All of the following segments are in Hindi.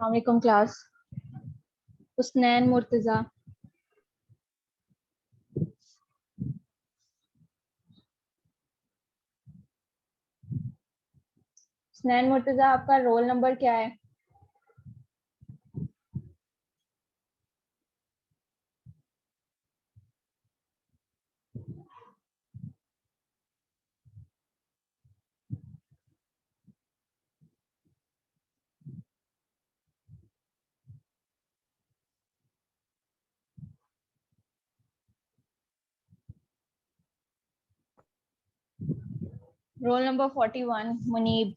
अस्सलामुअलैकुम क्लास। हुस्नैन मुर्तजा। हुस्नैन मुर्तजा, आपका रोल नंबर क्या है? Roll number 41 Munib.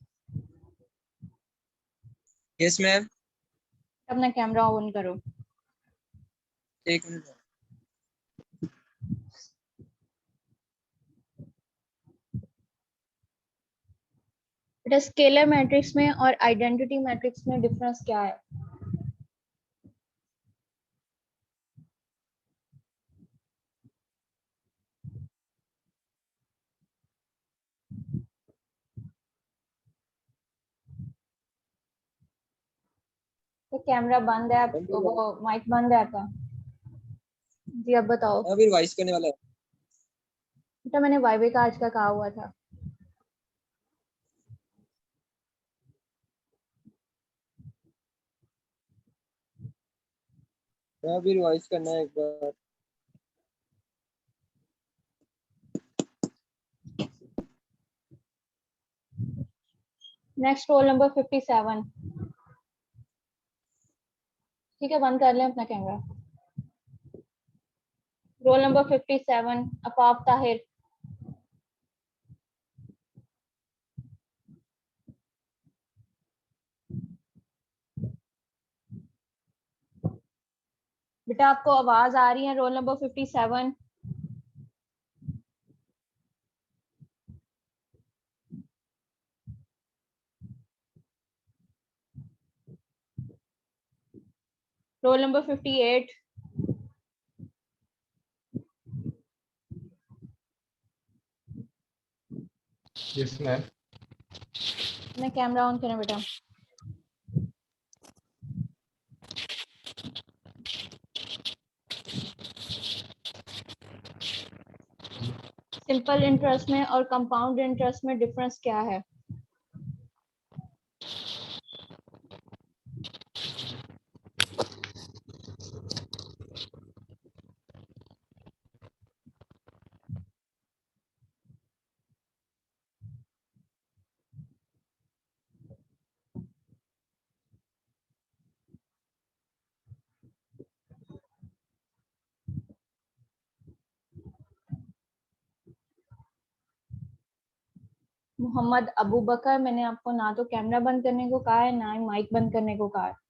Yes ma'am. अपना कैमरा ऑन करो। एक मिनट। बेटा, स्केलर मैट्रिक्स में और आइडेंटिटी मैट्रिक्स में डिफरेंस क्या है? तो कैमरा बंद है, वो माइक बंद है आपका? जी अब बताओ। अभी रिवाइज करने वाला है। बेटा, मैंने वाईवे का आज का कहा हुआ था। अभी रिवाइज करना है एक बार। Next roll number 57। ठीक है, बंद कर लें अपना camera. Roll number 57 Afaf Tahir. बेटा, आपको आवाज आ रही है? Roll number 57। Roll number 58। Yes ma'am. मैं कैमरा ऑन करें बेटा। सिंपल इंटरेस्ट में और कंपाउंड इंटरेस्ट में डिफरेंस क्या है? मोहम्मद अबू बकर, मैंने आपको ना तो कैमरा बंद करने को कहा है, ना ही माइक बंद करने को कहा है।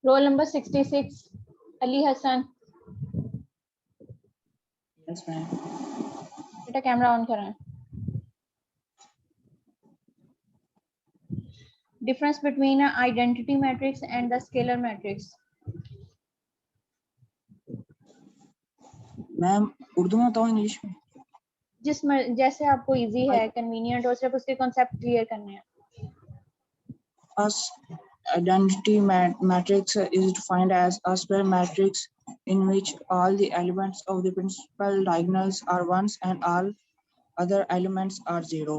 Roll number 66 Ali Hasan. Yes ma'am. बेटा, कैमरा ऑन करें। Difference between identity matrix and the scalar matrix. Ma'am Urdu में बताओ इंग्लिश में? जैसे आपको इजी है, कन्वीनियंट हो, सिर्फ उसके कॉन्सेप्ट क्लियर करने हैं। As identity matrix is defined as a square matrix in which all the elements of the principal diagonals are ones and all other elements are zero.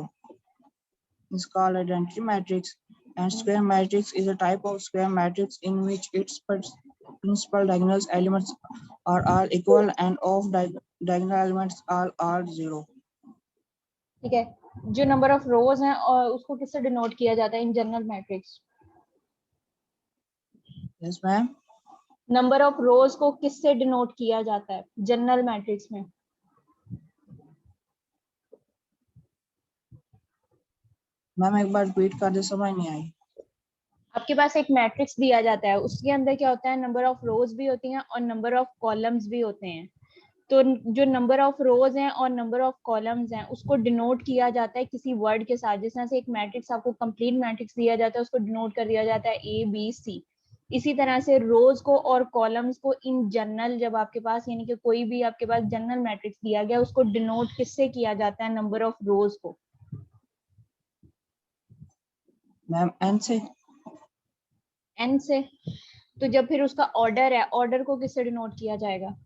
It's called identity matrix. And square matrix is a type of square matrix in which its principal diagonal elements are all equal and of diagonal elements are zero. ठीक है, जो नंबर ऑफ रोज हैं और उसको किससे डिनोट किया जाता है in general matrix? Yes, ma'am. Number of रोज को किससे डिनोट किया जाता है जनरल मैट्रिक्स में? मैम एक बार रिपीट कर दे, समझ नहीं आई। आपके पास एक मैट्रिक्स दिया जाता है, उसके अंदर क्या होता है, नंबर ऑफ रोज भी होती हैं और नंबर ऑफ कॉलम्स भी होते हैं। तो जो नंबर ऑफ रोज हैं और नंबर ऑफ कॉलम्स हैं उसको डिनोट किया जाता है किसी वर्ड के साथ। जिस तरह से एक मैट्रिक्स आपको कंप्लीट मैट्रिक्स दिया जाता है, उसको डिनोट कर दिया जाता है A B C। इसी तरह से रोज को और कॉलम्स को इन जनरल, जब आपके पास यानी कि कोई भी आपके पास जनरल मैट्रिक्स दिया गया, उसको डिनोट किससे किया जाता है, नंबर ऑफ रोज को। मैम एन से। N से। तो जब फिर उसका ऑर्डर है, ऑर्डर को किससे डिनोट किया जाएगा?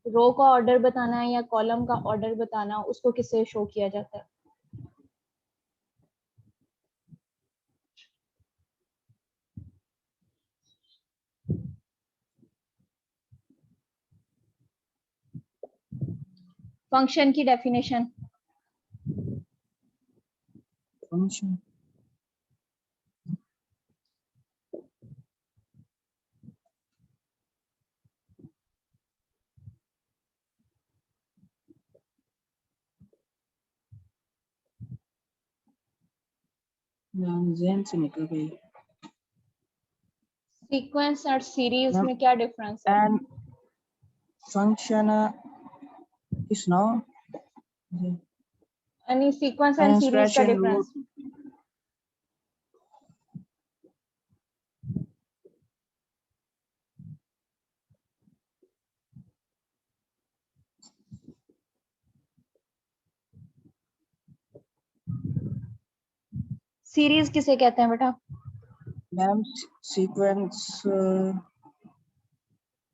रो का ऑर्डर बताना है या कॉलम का ऑर्डर बताना, उसको किससे शो किया जाता है? फंक्शन की डेफिनेशन। फंक्शन मैम जेन से निकल गई। सीक्वेंस और सीरीज मैम में क्या डिफरेंस है? एंड फंक्शन इज नो यानी सीक्वेंस an एंड सीरीज का expression root डिफरेंस। सीरीज किसे कहते हैं बेटा? Ma'am sequence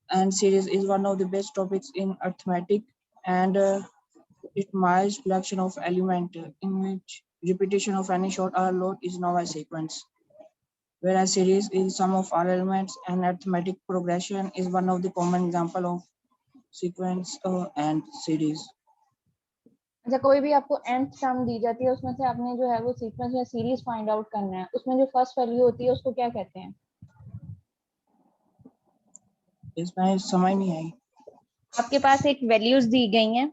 and series is one of the best topics in arithmetic, and it merges collection of element in which repetition of any short or lot is known as sequence, whereas series is sum of all elements, and arithmetic progression is one of the common example of sequence and series. अच्छा, कोई भी आपको nth टर्म दी जाती है, उसमें से आपने जो है वो सीक्वेंस या सीरीज फाइंड आउट करना है, उसमें जो फर्स्ट वैल्यू होती है उसको क्या कहते हैं? इसमें समझ नहीं आई। आपके पास एक वैल्यूज दी गई हैं,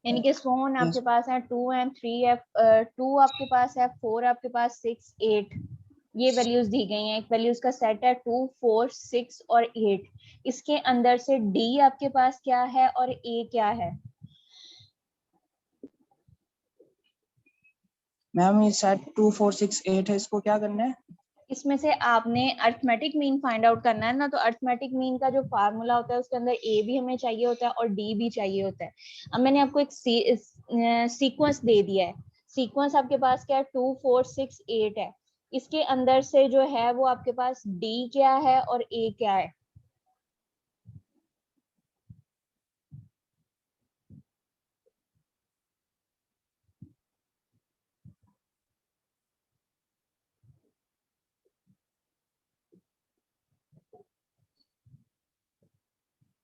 यानी कि सोन आपके Yes. पास है 2 and 3 है, 2 आपके पास है, 4 आपके पास, 6 8। ये वैल्यूज दी गई हैं, एक वैल्यूज का सेट है 2 4 6 और 8। इसके अंदर से D आपके पास क्या है और A क्या है? मैम ये सेट 2 4 6 8 है, इसको क्या करना है? इसमें से आपने अरिथमेटिक मीन फाइंड आउट करना है ना। तो अरिथमेटिक मीन का जो फार्मूला होता है उसके अंदर A भी हमें चाहिए होता है और D भी चाहिए होता है। अब मैंने आपको एक सीक्वेंस दे दिया है। सीक्वेंस आपके पास क्या है, 2 4 6 8 है। इसके अंदर से जो है वो आपके पास D क्या है और A क्या है?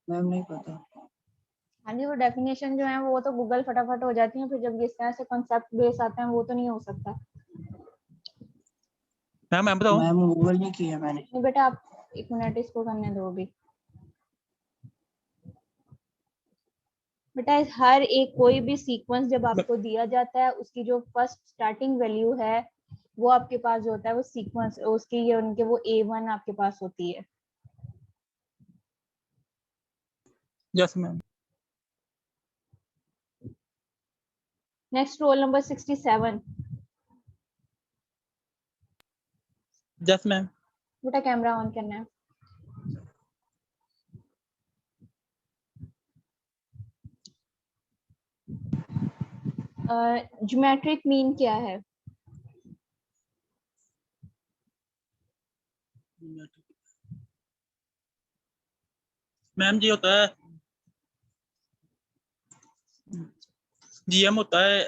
मैम नहीं पता। हाँ जी, वो डेफिनेशन जो है वो तो गूगल फटाफट हो जाती है, फिर जब इस तरह से कॉन्सेप्ट बेस आते हैं वो तो नहीं हो सकता। मैम बताओ। मैम गूगल नहीं किया मैंने। नहीं बेटा, आप एक मिनट इसको करने दो अभी। बेटा हर एक कोई भी सीक्वेंस जब आपको दिया जाता है, उसकी जो फर्स्ट स्टार्टिंग वैल्यू है वो आपके पास जो होता है वो सीक्वेंस उसकी ये उनके वो A1 आपके पास होती है। Yes ma'am. Next roll number 67। Yes ma'am. बेटा कैमरा ऑन करना है। ज्योमेट्रिक मीन क्या है? मैम जी होता है GM होता है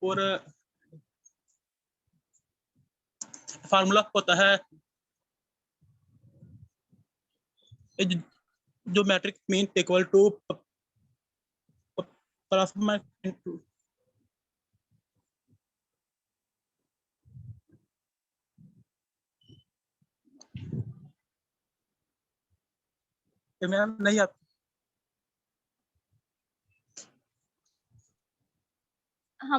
और फार्मूला होता है जो matric mean equal to plus ma'am नहीं आता।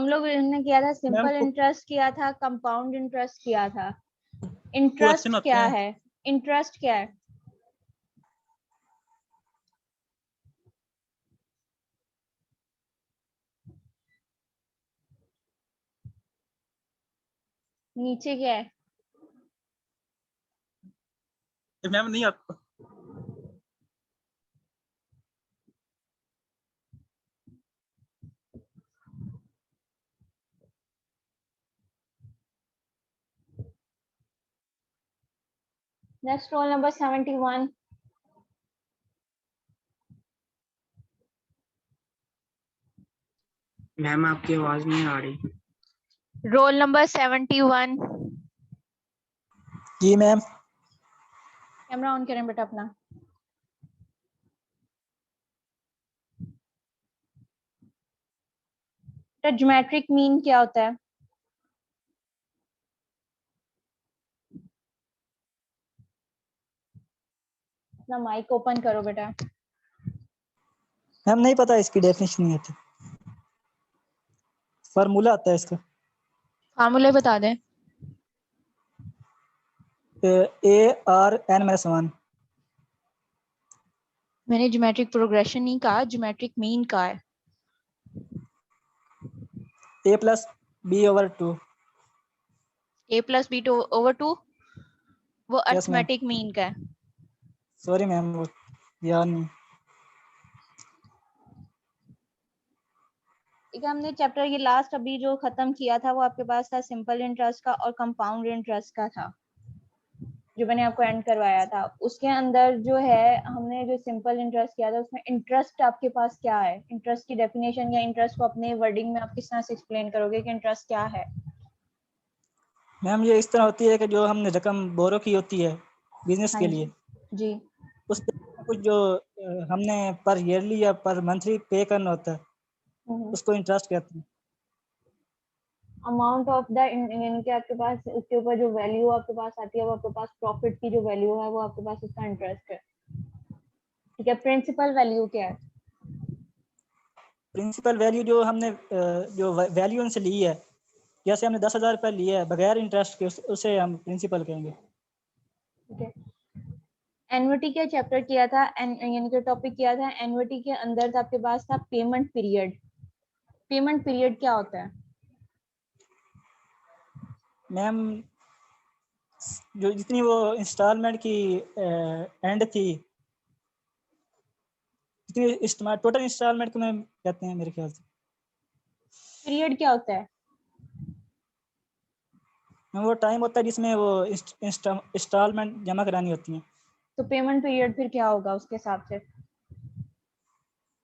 हम लोग ने किया था सिंपल को- इंटरेस्ट किया था, कंपाउंड इंटरेस्ट किया था। इंटरेस्ट क्वेश्चन आते क्या हैं। है? इंटरेस्ट क्या है? नीचे क्या है? मैम नहीं आता। Next role number 71। मैम आपकी आवाज नहीं आ रही। Roll number 71। जी मैम। कैमरा ऑन करें बेटा अपना। ज्योमेट्रिक मीन क्या होता है? अपना माइक ओपन करो बेटा। मैम नहीं पता, इसकी डेफिनेशन नहीं आती, फार्मूला आता है इसका। फार्मूले बता दें। ARN-1। मैंने ज्योमेट्रिक प्रोग्रेशन नहीं कहा, ज्योमेट्रिक मीन कहा है। A+B/2। A+B/2 वो यस मैम। अरिथमेटिक मीन का है। सॉरी मैम, वो याद नहीं। ठीक है, हमने चैप्टर ये लास्ट अभी जो खत्म किया था वो आपके पास था सिंपल इंटरेस्ट का और कंपाउंड इंटरेस्ट का था, जो मैंने आपको एंड करवाया था। उसके अंदर जो है हमने जो सिंपल इंटरेस्ट किया था उसमें इंटरेस्ट आपके पास क्या है, इंटरेस्ट की डेफिनेशन या इंटरेस्ट को अपने वर्डिंग में आप किस तरह से एक्सप्लेन करोगे कि इंटरेस्ट क्या है? मैम ये इस तरह होती है कि जो हमने रकम बोरो की होती है बिजनेस हाँ के जी लिए, जी। उस कुछ जो हमने पर ईयरली या पर मंथली पे करना होता है उसको इंटरेस्ट कहते हैं। अमाउंट ऑफ द यानी कि आपके पास उसके ऊपर जो वैल्यू आपके पास आती है वो आपके पास प्रॉफिट की जो वैल्यू है वो आपके पास उसका इंटरेस्ट है। ठीक है, प्रिंसिपल वैल्यू क्या है? प्रिंसिपल वैल्यू जो हमने जो वैल्यू उनसे ली है, जैसे हमने 10,000 रुपये लिए है बगैर इंटरेस्ट के, उसे हम प्रिंसिपल कहेंगे। ठीक है, एन्युटी का चैप्टर किया था, यानी कि टॉपिक किया था एन्युटी के अंदर था आपके पास था पेमेंट पीरियड। पेमेंट पीरियड क्या होता है? मैम जो जितनी वो इंस्टॉलमेंट की एंड थी, जितनी टोटल इंस्टॉलमेंट को मैम कहते हैं मेरे ख्याल से। पीरियड क्या होता है? मैम वो टाइम होता है जिसमें वो इंस्टॉलमेंट जमा करानी होती है। तो पेमेंट पीरियड फिर क्या होगा उसके हिसाब से?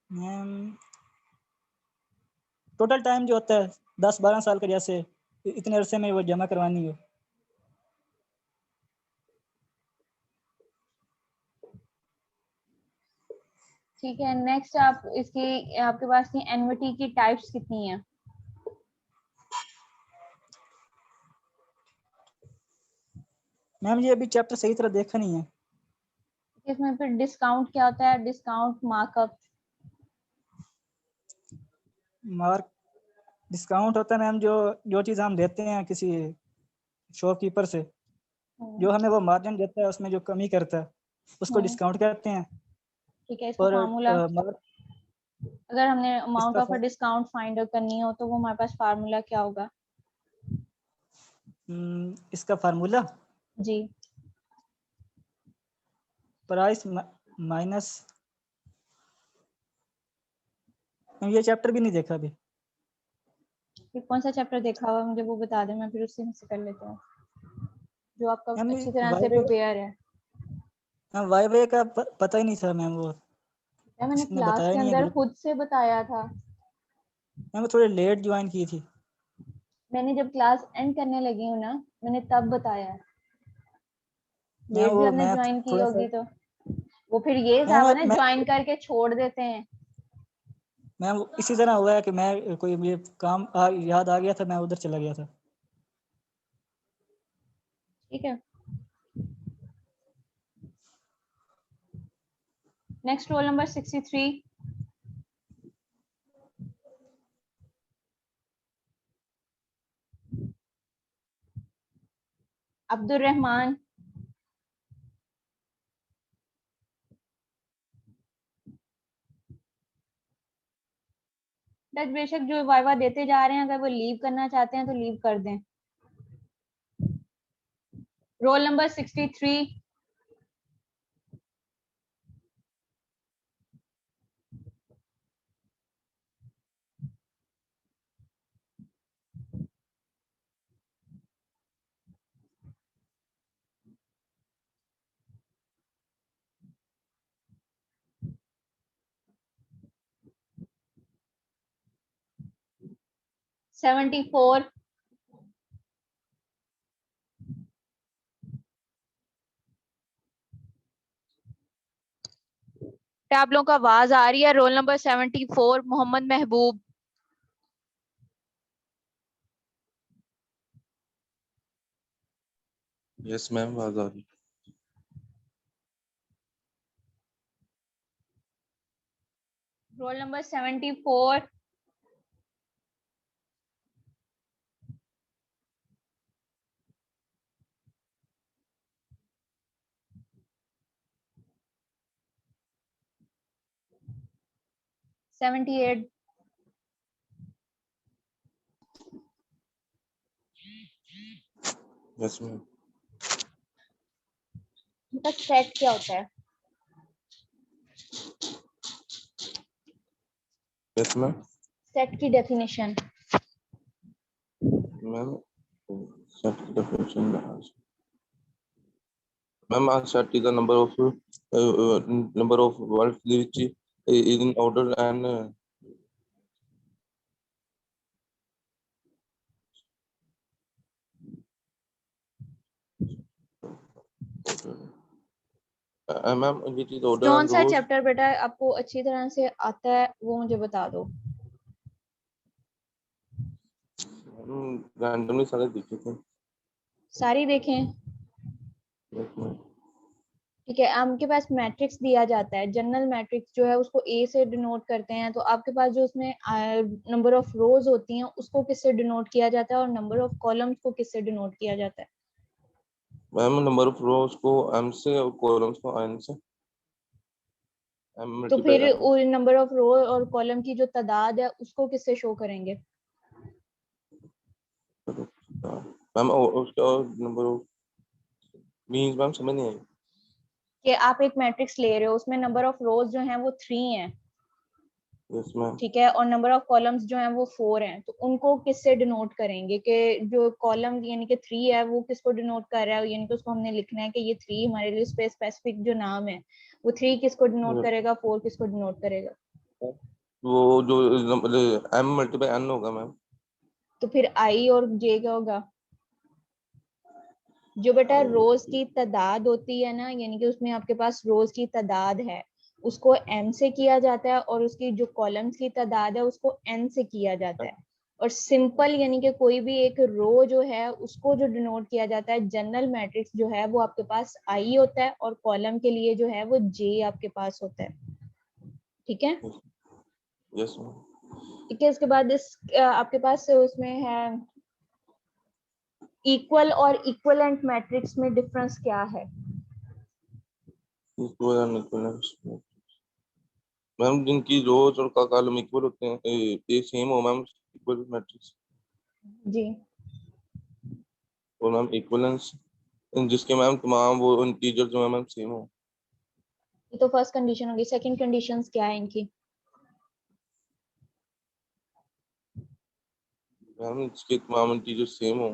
मैम टोटल टाइम जो होता है 10-12 साल का, जैसे इतने अरसे में वो जमा करवानी हो। ठीक है, नेक्स्ट आप इसकी आपके पास की एन्युटी की टाइप्स कितनी है? मैम ये अभी चैप्टर सही तरह देखा नहीं है। इसमें फिर डिस्काउंट क्या होता है, डिस्काउंट मार्कअप? मार्क डिस्काउंट होता है मैम जो जो चीज़ हम लेते हैं किसी शॉपकीपर से, जो हमें वो मार्जिन देता है उसमें जो कमी करता है उसको डिस्काउंट कहते हैं। ठीक है, इसका और फार्मूला अगर हमने अमाउंट इसका of a discount find out करनी हो तो वो हमारे पास फार्मूला क्या होगा? इसका फार्मूला जी। Price minus. ये चैप्टर भी नहीं देखा अभी। फिर कौन सा चैप्टर देखा हुआ मुझे वो बता दें, मैं फिर उसी में से कर लेती हूँ जो आपका मैम अच्छी तरह से वाई प्रिपेयर है। वाई का पता ही नहीं था मैम, वो या मैंने किसी ने क्लास बताया के नहीं है अंदर ग्रुप। खुद से बताया था। मैम वो थोड़े लेट ज्वाइन की थी। मैंने जब क्लास एंड करने लगी हूँ ना मैंने तब बताया। मैम लेट भी वो आपने मैं ज्वाइन की थोड़ा सा होगी तो वो फिर ये मैम था ना, मैं ज्वाइन करके छोड़ देते हैं। मैम इसी तरह हुआ है कि मैं कोई मुझे काम याद आ गया था, मैं उधर चला गया था। ठीक है, next roll number 63। Abdul Rahman, बेशक जो वाइवा देते जा रहे हैं अगर वो लीव करना चाहते हैं तो लीव कर दें। रोल नंबर 63, $74, क्या आप लोगों को आवाज आ रही है? रोल नंबर 74 मोहम्मद महबूब। यस मैम, आवाज आ रही। Roll number 74, $78, yes ma'am. इनका सेट क्या होता है? Yes ma'am. सेट की definition. Ma'am set the definition as ma'am set is the number of words which is in order and ma'am which is order कौन and सा rows। चैप्टर बेटा आपको अच्छी तरह से आता है वो मुझे बता दो। रैंडमली सारे देखे थे। सारी देखें। Yes ma'am. ठीक है, आपके पास मैट्रिक्स दिया जाता है, जनरल मैट्रिक्स जो है उसको ए से डिनोट करते हैं, तो आपके पास जो उसमें नंबर ऑफ रोज होती हैं उसको किससे डिनोट किया जाता है और नंबर ऑफ कॉलम्स को किससे डिनोट किया जाता है? मैम नंबर ऑफ रोज को m से और कॉलम्स को n से। तो फिर नंबर ऑफ रो और कॉलम की जो तादाद है उसको किससे शो करेंगे? मैम उसका नंबर ऑफ मींस मैम समझ नहीं आई। कि आप एक मैट्रिक्स ले रहे हो उसमें नंबर ऑफ रोज जो हैं वो 3 हैं, यस मैम। ठीक है, और नंबर ऑफ कॉलम्स जो हैं वो 4 हैं, तो उनको किससे डिनोट करेंगे? कि जो कॉलम यानी कि 3 है वो किसको डिनोट कर रहा है, यानी कि उसको हमने लिखना है कि ये 3 हमारे लिए स्पेसिफिक जो नाम है वो 3 किसको डिनोट करेगा, 4 किसको डिनोट करेगा? वो जो m मल्टीप्लाई n होगा मैम। तो फिर आई और जे क्या होगा? जो बेटा रोज की तादाद होती है ना, यानी कि उसमें आपके पास रोज की तादाद है उसको m से किया जाता है और उसकी जो कॉलम्स की तादाद है उसको n से किया जाता है। और सिंपल यानी कि कोई भी एक रो जो है उसको जो डिनोट किया जाता है जनरल मैट्रिक्स जो है वो आपके पास आई होता है और कॉलम के लिए जो है वो जे आपके पास होता है। ठीक है, यस मैम। ठीक है। इसके बाद इस आपके पास उसमें है इक्वल और इक्विवेलेंट मैट्रिक्स में डिफरेंस क्या है? इक्वल एंड इक्विवेलेंस मैम जिनकी रोज और कॉलम इक्वल होते हैं ये सेम हो मैम इक्वल मैट्रिक्स। जी। और मैम इक्विवेलेंस जिसके मैम तमाम वो इंटीजर जो है मैम सेम हो। ये तो फर्स्ट कंडीशन होगी। सेकंड कंडीशंस क्या है इनकी? मैम इसके तमाम इंटीजर सेम हो।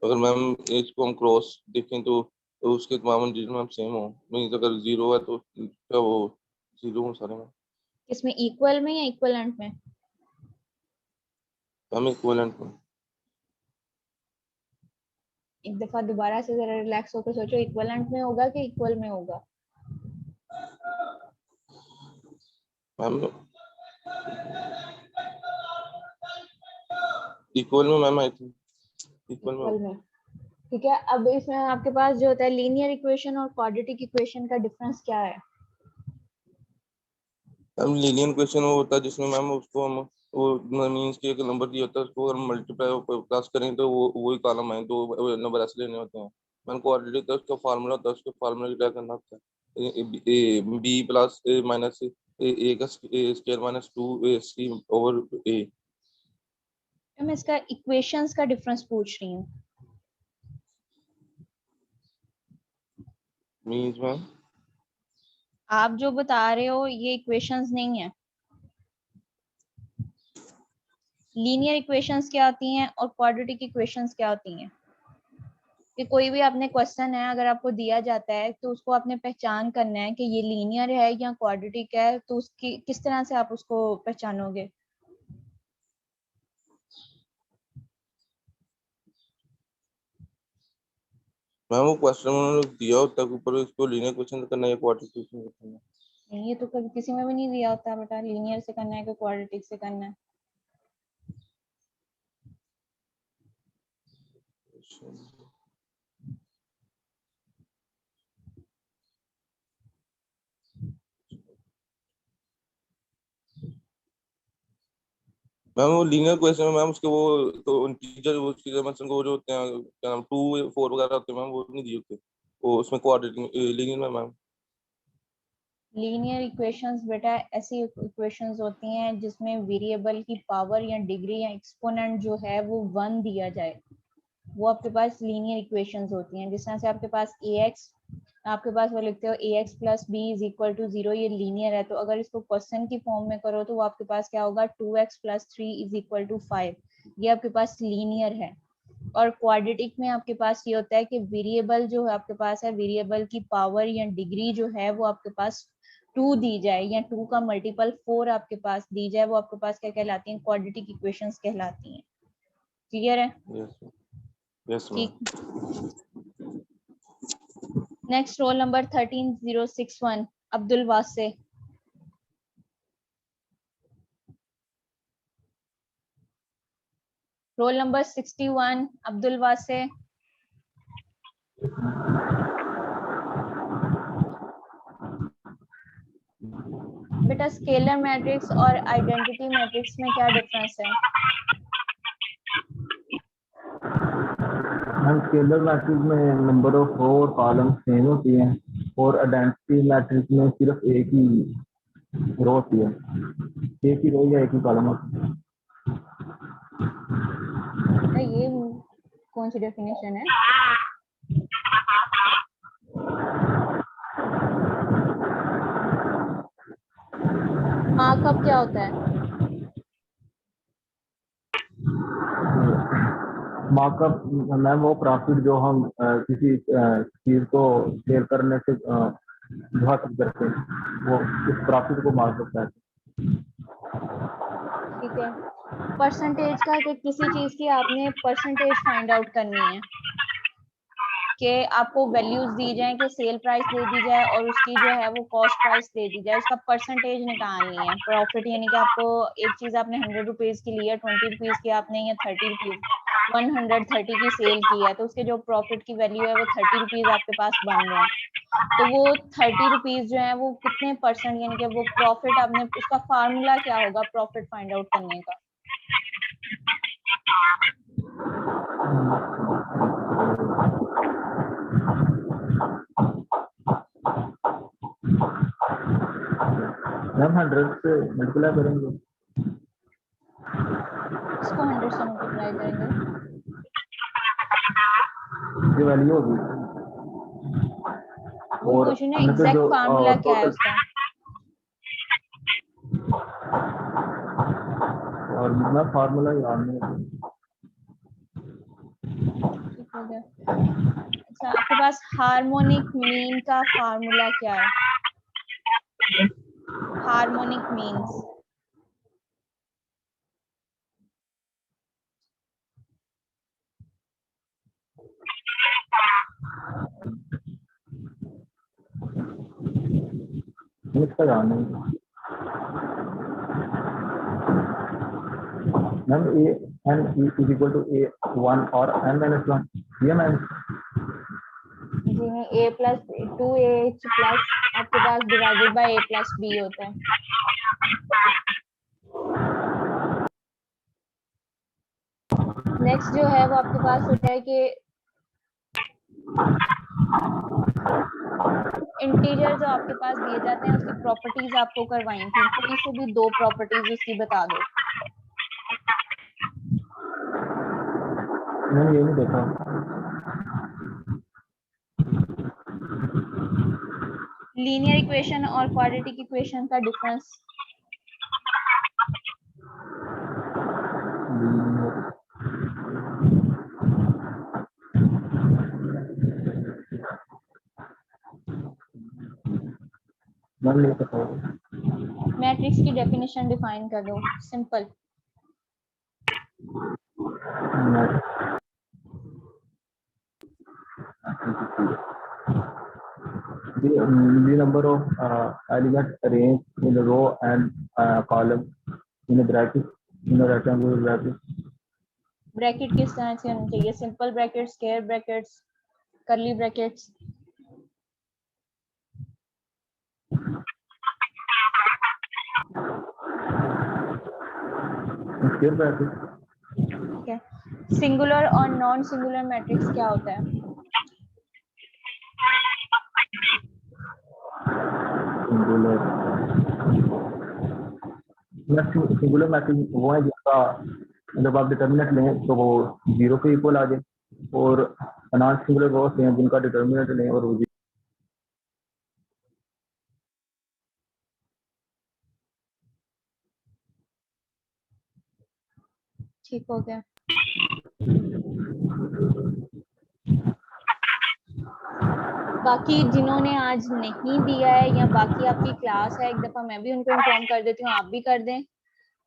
अगर मैम इसको हम क्रॉस देखें तो उसके तमाम इंटीजर मैम सेम हो। मींस अगर 0 है तो क्या वो 0 हो सारे मैम। इसमें इक्वल में या इक्विवेलेंट में? मैम इक्विवेलेंट में। एक दफा दोबारा से जरा रिलैक्स होकर सोचो, इक्विवेलेंट में होगा कि इक्वल में होगा? मैम इक्वल में ma'am I think equal equal में। में, ठीक है। अब इसमें आपके पास जो होता है लीनियर इक्वेशन और क्वाड्रेटिक इक्वेशन का डिफरेंस क्या है? मैम लीनियर इक्वेशन वो होता है जिसमें मैम उसको हम वो मींस के एक नंबर दिया होता है उसको हम मल्टीप्लाई प्लस करें तो वो वही कॉलम है तो नंबर ऐसे लेने होते हैं। मैंने क्वाड्रेटिक होता है उसका फार्मूला होता है, उसके फार्मूला क्या करना होता है, बी प्लस माइनस ए का स्क्वायर माइनस 2ac ओवर ए। मैं इसका इक्वेशंस का डिफरेंस पूछ रही हूँ। मींस मैम आप जो बता रहे हो ये इक्वेशंस नहीं है। लीनियर इक्वेशंस क्या होती हैं और क्वाड्रेटिक इक्वेशंस क्या होती हैं? कि कोई भी आपने क्वेश्चन है अगर आपको दिया जाता है तो उसको आपने पहचान करना है कि ये लीनियर है या क्वाड्रेटिक है, तो उसकी किस तरह से आप उसको पहचानोगे? मैम वो क्वेश्चन उन्होंने दिया होता है ऊपर, इसको लीनियर क्वेश्चन करना है या क्वाड्रेटिक क्वेश्चन करना है। ये तो कभी किसी में भी नहीं दिया होता बेटा, लीनियर से करना है कि क्वाड्रेटिक से करना है। मैम वो लीनियर क्वेश्चन में मैम उसके वो तो इंटीजर वो उसकी डायमेंशन को वो जो होते हैं क्या नाम 2 4 वगैरह होते हैं मैम, वो नहीं दिए होते वो उसमें क्वाड्रेटिक लीनियर में मैम। लीनियर इक्वेशंस बेटा ऐसी इक्वेशंस होती हैं जिसमें वेरिएबल की पावर या डिग्री या एक्सपोनेंट जो है वो 1 दिया जाए, वो आपके पास लीनियर इक्वेशंस होती हैं। जिस तरह से आपके पास ax, आपके पास वो लिखते हो ax plus b is equal to 0, ये लीनियर है। तो अगर इसको क्वेश्चन की फॉर्म में करो तो वो आपके पास क्या होगा, 2x plus 3 is equal to 5, ये आपके पास लीनियर है। और क्वाड्रेटिक में आपके पास ये होता है कि वेरिएबल जो है आपके पास है, वेरिएबल की पावर या डिग्री जो है वो आपके पास 2 दी जाए या 2 का मल्टीपल 4 आपके पास दी जाए, वो आपके पास क्या कहलाती हैं, क्वाड्रेटिक इक्वेशंस कहलाती हैं। क्लियर है? Yes ma'am. ठीक। नेक्स्ट रोल नंबर 13061 अब्दुल वासे। रोल नंबर 61 अब्दुल वासे। बेटा स्केलर मैट्रिक्स और आइडेंटिटी मैट्रिक्स में क्या डिफरेंस है? हम स्केलर मैट्रिक्स में नंबर ऑफ रो और कॉलम सेम होती हैं और आइडेंटिटी मैट्रिक्स में सिर्फ एक ही रो होती है, एक ही रो या एक ही कॉलम होती है। ये कौन सी डेफिनेशन है? मार्कअप क्या होता है? मार्कअप मैम वो प्रॉफिट जो हम किसी चीज को शेयर करने से जो हासिल करते हैं वो उस प्रॉफिट को मार्कअप कहते हैं। ठीक है। परसेंटेज का कि किसी चीज की आपने परसेंटेज फाइंड आउट करनी है कि आपको वैल्यूज दी जाए कि सेल प्राइस दे दी जाए और उसकी जो है वो कॉस्ट प्राइस दे दी जाए, उसका परसेंटेज निकालनी है। प्रॉफिट यानी कि आपको एक चीज आपने 100 रुपीज की ली है, 20 रुपीज की आपने या 30 रुपीज 130 की सेल की है, तो उसके जो प्रॉफिट की वैल्यू है वो 30 रुपीज आपके पास बन रहे हैं। तो वो 30 रुपीज जो है वो कितने परसेंट, यानी कि वो प्रॉफिट आपने, उसका फार्मूला क्या होगा प्रॉफिट फाइंड आउट करने का? मैम 100 से मल्टीप्लाई करेंगे, इसको 100 से मल्टीप्लाई करेंगे, ये वैल्यू होगी। और पूछ रही एग्जैक्ट फार्मूला क्या है उसका? और मैं फार्मूला याद नहीं है। अच्छा, आपके पास हार्मोनिक मीन का फार्मूला क्या है? हार्मोनिक मीन्स इसका याद नहीं ma'am. A n is equal to a 1 और एन माइनस 1, ये मैम जी नहीं, a प्लस 2ah प्लस आपके पास divided by a plus b होता है। नेक्स्ट जो है वो आपके पास होता है कि इंटीजर जो आपके पास दिए जाते हैं उसकी प्रॉपर्टीज आपको करवाई थी, कोई से भी 2 प्रॉपर्टीज उसकी बता दो। मैंने ये नहीं देखा। लीनियर इक्वेशन और क्वाड्रेटिक इक्वेशन का डिफरेंस। मैंने नहीं पता। मैट्रिक्स की डेफिनेशन डिफाइन कर दो, simple. The number of elements arranged in a row and column in a bracket in a rectangular bracket. Bracket किस तरह से होनी चाहिए? Simple bracket, square brackets, curly brackets? Square bracket. ठीक है। सिंगुलर और नॉन सिंगुलर मैट्रिक्स क्या होता है? सिंगुलर मैट्रिक्स वो है जिसका जब आप डिटर्मिनेंट लें तो वो 0 के इक्वल आ जाए, और नॉन सिंगुलर वो होते हैं जिनका डिटर्मिनेंट लें और वो ठीक हो गया। बाकी जिन्होंने आज नहीं दिया है या बाकी आपकी क्लास है, एक दफा मैं भी उनको इन्फॉर्म कर देती हूँ, आप भी कर दें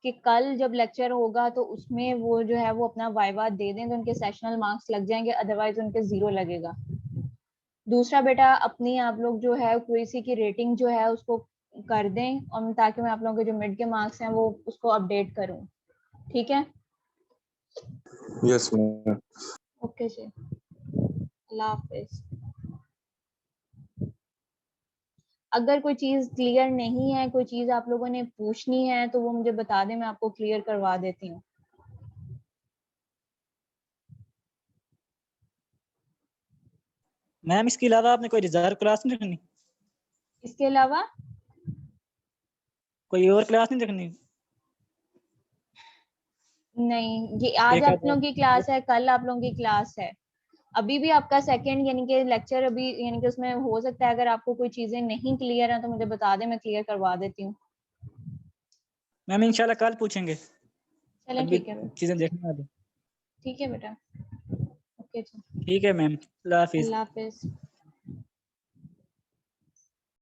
कि कल जब लेक्चर होगा तो उसमें वो जो है वो अपना वाइवा दे दें तो उनके सेशनल मार्क्स लग जाएंगे, अदरवाइज उनके 0 लगेगा। दूसरा बेटा, अपनी आप लोग जो है क्विज़ की रेटिंग जो है उसको कर दें, और ताकि मैं आप लोगों के जो मिड के मार्क्स हैं वो उसको अपडेट करूं। ठीक है? Yes ma'am. ओके जी, अल्लाह हाफिज। अगर कोई चीज क्लियर नहीं है, कोई चीज आप लोगों ने पूछनी है तो वो मुझे बता दें, मैं आपको क्लियर करवा देती हूँ। मैम इसके अलावा आपने कोई रिजर्व क्लास नहीं रखनी? इसके अलावा कोई और क्लास नहीं रखनी? नहीं, ये आज आप लोगों की क्लास है, कल आप लोगों की क्लास है। अभी भी आपका सेकंड यानी कि लेक्चर अभी यानी कि उसमें हो सकता है अगर आपको कोई चीजें नहीं क्लियर है तो मुझे बता दें, मैं क्लियर करवा देती हूँ। मैम इंशाल्लाह कल पूछेंगे। चलें, अभी ठीक है, चीजें देखने वाली। ठीक है बेटा। ओके जी, ठीक है मैम, अल्लाह हाफिज। अल्लाह हाफिज।